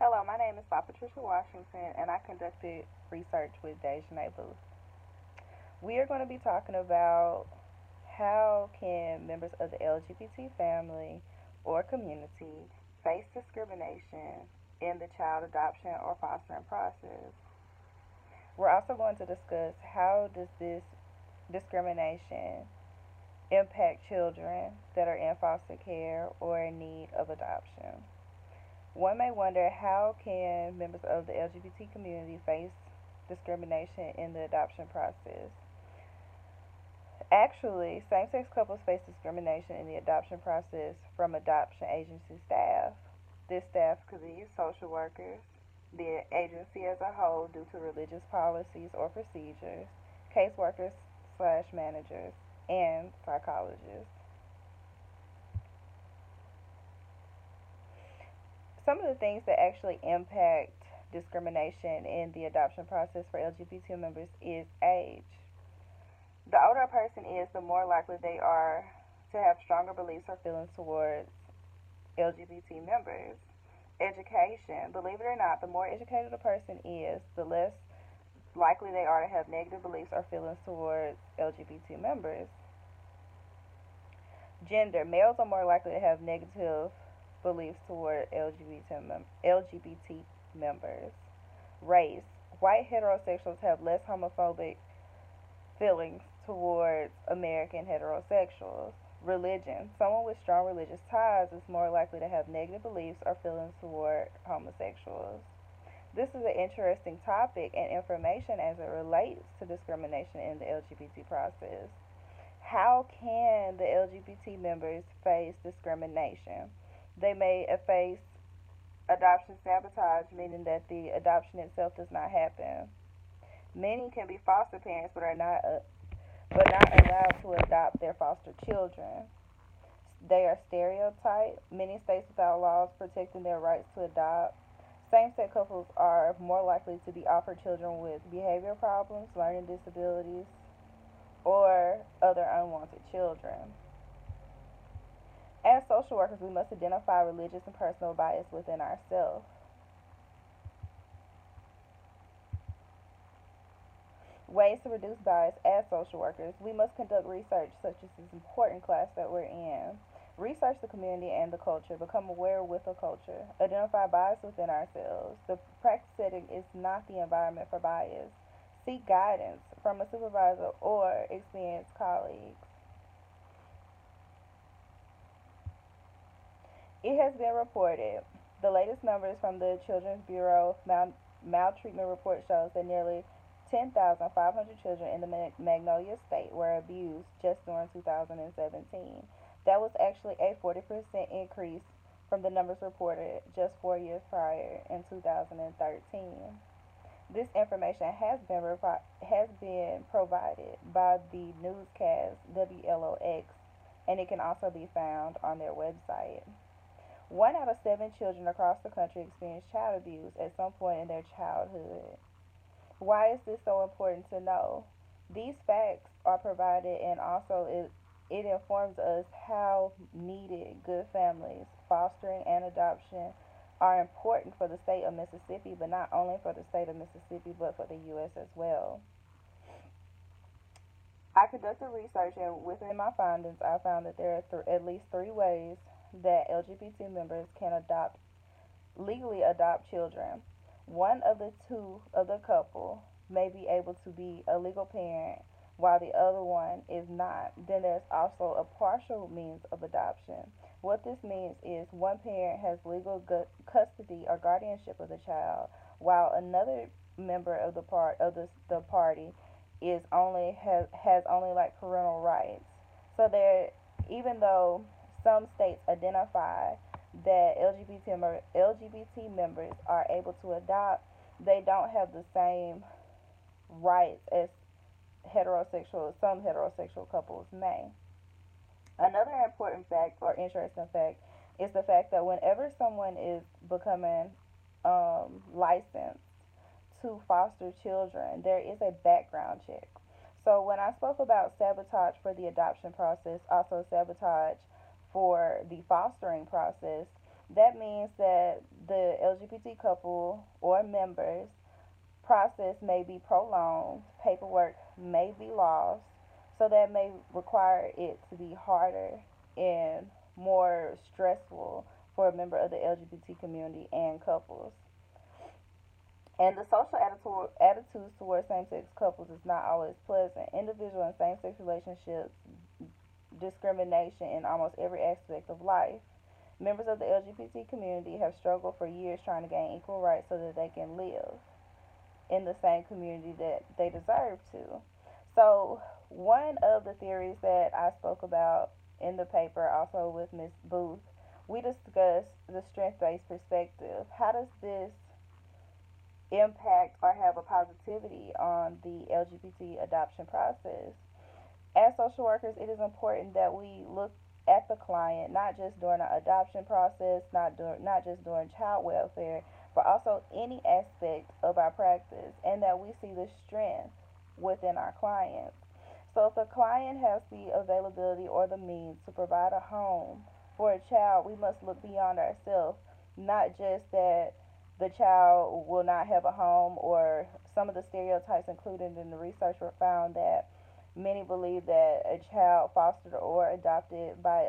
Hello, my name is Patricia Washington, and I conducted research with Dejanay Booth. We are going to be talking about how can members of the LGBT family or community face discrimination in the child adoption or fostering process. We're also going to discuss how does this discrimination impact children that are in foster care or in need of adoption. One may wonder how can members of the LGBT community face discrimination in the adoption process. Actually, same-sex couples face discrimination in the adoption process from adoption agency staff. This staff could be social workers, the agency as a whole due to religious policies or procedures, caseworkers slash managers, and psychologists. Some of the things that actually impact discrimination in the adoption process for LGBT members is age. The older a person is, the more likely they are to have stronger beliefs or feelings towards LGBT members. Education. Believe it or not, the more educated a person is, the less likely they are to have negative beliefs or feelings towards LGBT members. Gender. Males are more likely to have negative beliefs toward LGBT members. Race. White heterosexuals have less homophobic feelings towards American heterosexuals. Religion. Someone with strong religious ties is more likely to have negative beliefs or feelings toward homosexuals. This is an interesting topic and information as it relates to discrimination in the LGBT process. How can the LGBT members face discrimination? They may face adoption sabotage, meaning that the adoption itself does not happen. Many can be foster parents, but not allowed to adopt their foster children. They are stereotyped. Many states without laws protecting their rights to adopt. Same-sex couples are more likely to be offered children with behavior problems, learning disabilities, or other unwanted children. As social workers, we must identify religious and personal bias within ourselves. Ways to reduce bias as social workers. We must conduct research such as this important class that we're in. Research the community and the culture. Become aware with the culture. Identify bias within ourselves. The practice setting is not the environment for bias. Seek guidance from a supervisor or experienced colleagues. It has been reported. The latest numbers from the Children's Bureau maltreatment report shows that nearly 10,500 children in the Magnolia State were abused just during 2017. That was actually a 40% increase from the numbers reported just 4 years prior in 2013. This information has been provided by the newscast WLOX, and it can also be found on their website. 1 out of 7 children across the country experience child abuse at some point in their childhood. Why is this so important to know? These facts are provided, and also it informs us how needed good families, fostering, and adoption are important for the state of Mississippi, but not only for the state of Mississippi, but for the U.S. as well. I conducted research, and within my findings, I found that there are at least 3 ways that LGBT members can legally adopt children. One of the two of the couple may be able to be a legal parent while the other one is not. Then there's also a partial means of adoption. What this means is one parent has legal custody or guardianship of the child while another member of the party is only has only like parental rights. So there, even though some states identify that LGBT members are able to adopt, they don't have the same rights as some heterosexual couples may. Another important fact or interesting fact is the fact that whenever someone is becoming licensed to foster children, there is a background check. So when I spoke about sabotage for the adoption process, also sabotage for the fostering process, that means that the LGBT couple or members process may be prolonged, paperwork may be lost, so that may require it to be harder and more stressful for a member of the LGBT community and couples. And the social attitudes towards same sex couples is not always pleasant. Individual and same sex relationships discrimination in almost every aspect of life. Members of the LGBT community have struggled for years trying to gain equal rights so that they can live in the same community that they deserve to. So, one of the theories that I spoke about in the paper, also with Ms. Booth, we discussed the strength based perspective. How does this impact or have a positivity on the LGBT adoption process? As social workers, it is important that we look at the client not just during the adoption process, not just during child welfare, but also any aspect of our practice, and that we see the strength within our clients. So if the client has the availability or the means to provide a home for a child, we must look beyond ourselves, not just that the child will not have a home, or some of the stereotypes included in the research were found that many believe that a child fostered or adopted by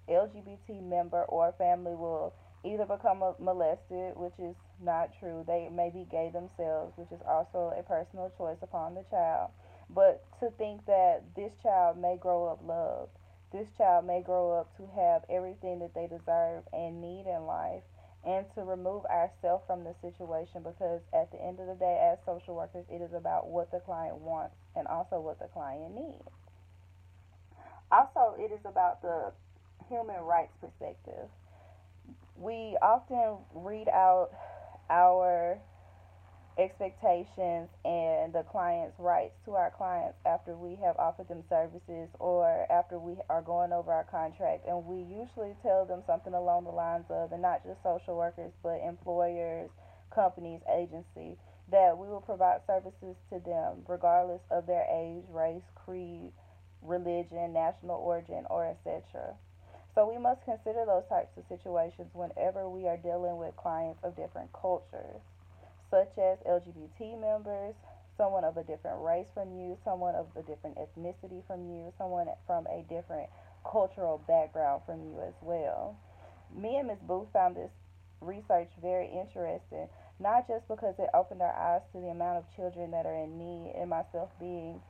LGBT member or family will either become molested, which is not true. They may be gay themselves, which is also a personal choice upon the child. But to think that this child may grow up loved, this child may grow up to have everything that they deserve and need in life, and to remove ourselves from the situation, because at the end of the day, as social workers, it is about what the client wants and also what the client needs. Also, it is about the human rights perspective. We often read out our expectations and the client's rights to our clients after we have offered them services or after we are going over our contract, and we usually tell them something along the lines of, and not just social workers but employers, companies, agencies, that we will provide services to them regardless of their age, race, creed, religion, national origin, or etc. So we must consider those types of situations whenever we are dealing with clients of different cultures, such as LGBT members, someone of a different race from you, someone of a different ethnicity from you, someone from a different cultural background from you as well. Me and Ms. Booth found this research very interesting, not just because it opened our eyes to the amount of children that are in need, and myself being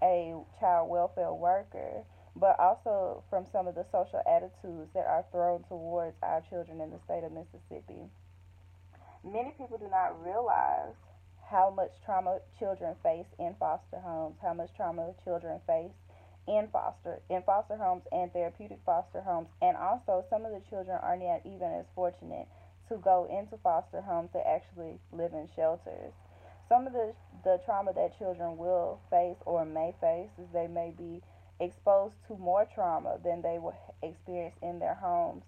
a child welfare worker, but also from some of the social attitudes that are thrown towards our children in the state of Mississippi. Many people do not realize how much trauma children face in foster homes, how much trauma children face in foster homes and therapeutic foster homes, and also some of the children are not even as fortunate to go into foster homes to actually live in shelters. Some of the trauma that children will face or may face is they may be exposed to more trauma than they will experience in their homes.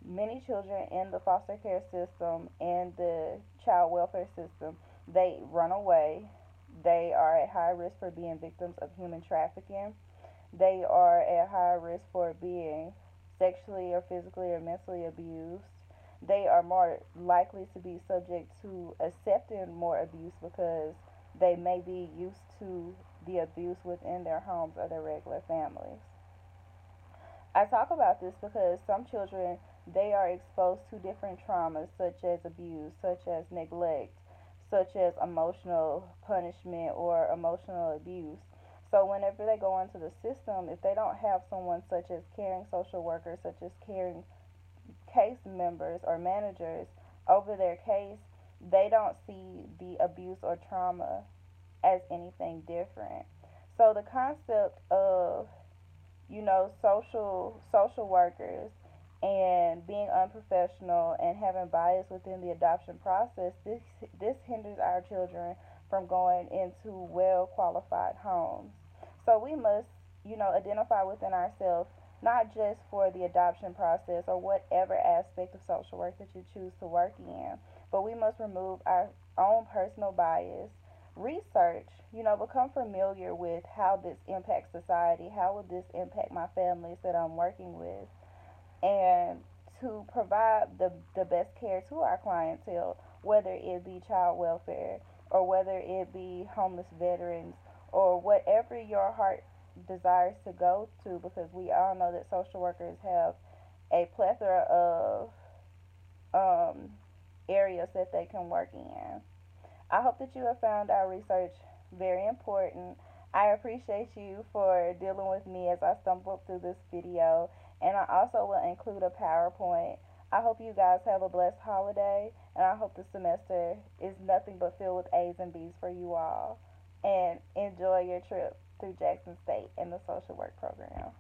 Many children in the foster care system and the child welfare system, they run away. They are at high risk for being victims of human trafficking. They are at high risk for being sexually or physically or mentally abused. They are more likely to be subject to accepting more abuse because they may be used to the abuse within their homes or their regular families. I talk about this because some children, they are exposed to different traumas such as abuse, such as neglect, such as emotional punishment or emotional abuse. So whenever they go into the system, if they don't have someone such as caring social workers, such as caring case members or managers over their case, they don't see the abuse or trauma as anything different. So the concept of, social workers and being unprofessional and having bias within the adoption process, this hinders our children from going into well qualified homes. So we must, identify within ourselves, not just for the adoption process or whatever aspect of social work that you choose to work in, but we must remove our own personal bias, research, become familiar with how this impacts society, how will this impact my families that I'm working with, and to provide the best care to our clientele, whether it be child welfare or whether it be homeless veterans or whatever your heart desires to go to, because we all know that social workers have a plethora of um, areas that they can work in. I hope that you have found our research very important. I appreciate you for dealing with me as I stumbled through this video, and I also will include a PowerPoint. I hope you guys have a blessed holiday, and I hope the semester is nothing but filled with A's and B's for you all. And enjoy your trip through Jackson State and the social work program.